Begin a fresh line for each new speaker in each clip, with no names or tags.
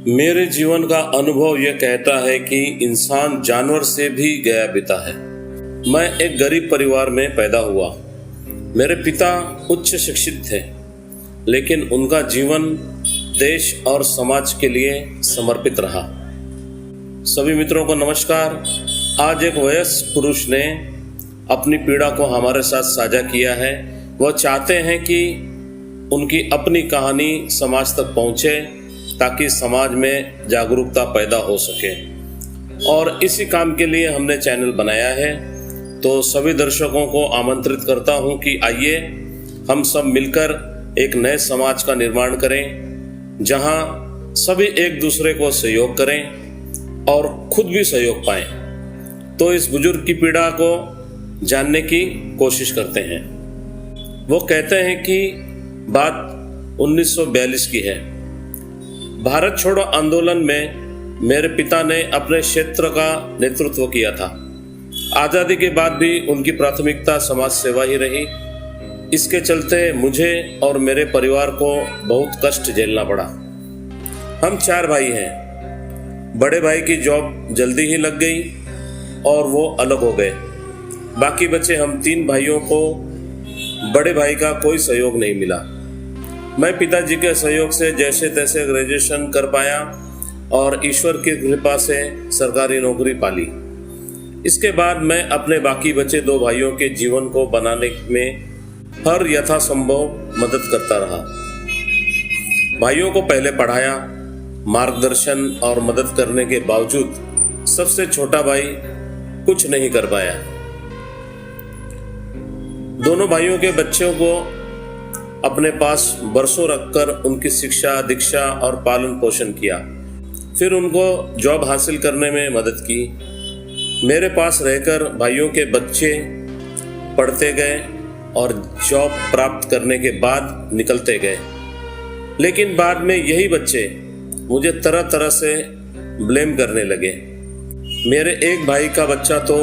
मेरे जीवन का अनुभव यह कहता है कि इंसान जानवर से भी गया बीता है। मैं एक गरीब परिवार में पैदा हुआ। मेरे पिता उच्च शिक्षित थे, लेकिन उनका जीवन देश और समाज के लिए समर्पित रहा। सभी मित्रों को नमस्कार। आज एक वयस्क पुरुष ने अपनी पीड़ा को हमारे साथ साझा किया है। वह चाहते हैं कि उनकी अपनी कहानी समाज तक पहुंचे ताकि समाज में जागरूकता पैदा हो सके, और इसी काम के लिए हमने चैनल बनाया है। तो सभी दर्शकों को आमंत्रित करता हूं कि आइए हम सब मिलकर एक नए समाज का निर्माण करें, जहां सभी एक दूसरे को सहयोग करें और खुद भी सहयोग पाएं। तो इस बुजुर्ग की पीड़ा को जानने की कोशिश करते हैं। वो कहते हैं कि बात 1942 की है। भारत छोड़ो आंदोलन में मेरे पिता ने अपने क्षेत्र का नेतृत्व किया था। आज़ादी के बाद भी उनकी प्राथमिकता समाज सेवा ही रही। इसके चलते मुझे और मेरे परिवार को बहुत कष्ट झेलना पड़ा। हम 4 भाई हैं। बड़े भाई की जॉब जल्दी ही लग गई और वो अलग हो गए। बाकी बचे हम 3 भाइयों को बड़े भाई का कोई सहयोग नहीं मिला। मैं पिताजी के सहयोग से जैसे तैसे ग्रेजुएशन कर पाया और ईश्वर की कृपा से सरकारी नौकरी पाली। इसके बाद मैं अपने बाकी बचे 2 भाइयों के जीवन को बनाने में हर यथासंभव मदद करता रहा। भाइयों को पहले पढ़ाया। मार्गदर्शन और मदद करने के बावजूद सबसे छोटा भाई कुछ नहीं कर पाया। दोनों भाइयों के बच्चों को अपने पास बरसों रखकर उनकी शिक्षा, दीक्षा और पालन पोषण किया। फिर उनको जॉब हासिल करने में मदद की। मेरे पास रहकर भाइयों के बच्चे पढ़ते गए और जॉब प्राप्त करने के बाद निकलते गए। लेकिन बाद में यही बच्चे मुझे तरह तरह से ब्लेम करने लगे। मेरे एक भाई का बच्चा तो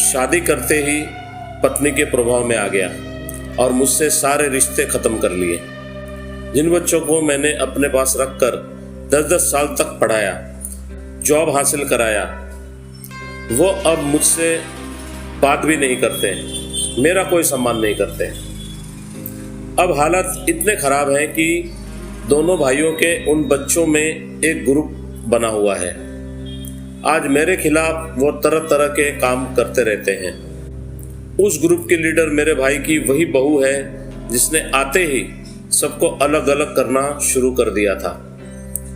शादी करते ही पत्नी के प्रभाव में आ गया और मुझसे सारे रिश्ते खत्म कर लिए। जिन बच्चों को मैंने अपने पास रखकर 10-10 साल तक पढ़ाया, जॉब हासिल कराया, वो अब मुझसे बात भी नहीं करते, मेरा कोई सम्मान नहीं करते। अब हालत इतने खराब हैं कि दोनों भाइयों के उन बच्चों में एक ग्रुप बना हुआ है। आज मेरे खिलाफ वो तरह तरह के काम करते रहते हैं। उस ग्रुप के लीडर मेरे भाई की वही बहू है जिसने आते ही सबको अलग अलग करना शुरू कर दिया था।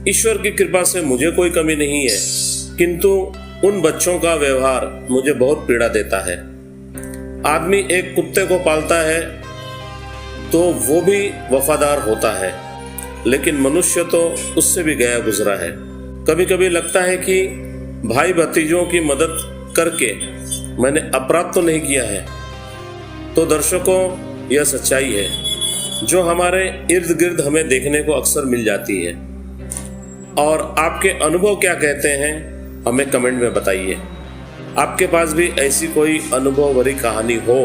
ईश्वर की कृपा से मुझे कोई कमी नहीं है, किंतु उन बच्चों का व्यवहार मुझे बहुत पीड़ा देता है। आदमी एक कुत्ते को पालता है तो वो भी वफादार होता है, लेकिन मनुष्य तो उससे भी गया गुजरा है। कभी कभी लगता है कि भाई भतीजों की मदद करके मैंने अपराध तो नहीं किया है। तो दर्शकों, यह सच्चाई है जो हमारे इर्द गिर्द हमें देखने को अक्सर मिल जाती है। और आपके अनुभव क्या कहते हैं, हमें कमेंट में बताइए। आपके पास भी ऐसी कोई अनुभव भरी कहानी हो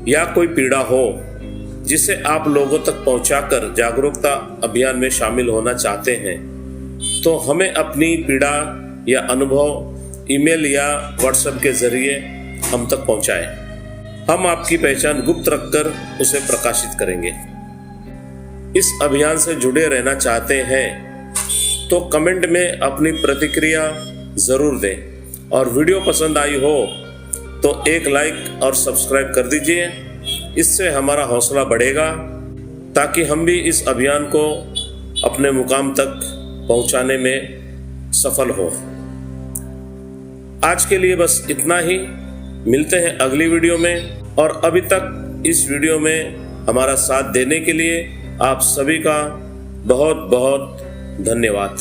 या कोई पीड़ा हो जिसे आप लोगों तक पहुंचाकर जागरूकता अभियान में शामिल होना चाहते हैं, तो हमें अपनी पीड़ा या अनुभव ईमेल या व्हाट्सएप के जरिए हम तक पहुंचाएं। हम आपकी पहचान गुप्त रखकर उसे प्रकाशित करेंगे। इस अभियान से जुड़े रहना चाहते हैं तो कमेंट में अपनी प्रतिक्रिया जरूर दें, और वीडियो पसंद आई हो तो एक लाइक और सब्सक्राइब कर दीजिए। इससे हमारा हौसला बढ़ेगा ताकि हम भी इस अभियान को अपने मुकाम तक पहुंचाने में सफल हो। आज के लिए बस इतना ही। मिलते हैं अगली वीडियो में। और अभी तक इस वीडियो में हमारा साथ देने के लिए आप सभी का बहुत बहुत धन्यवाद।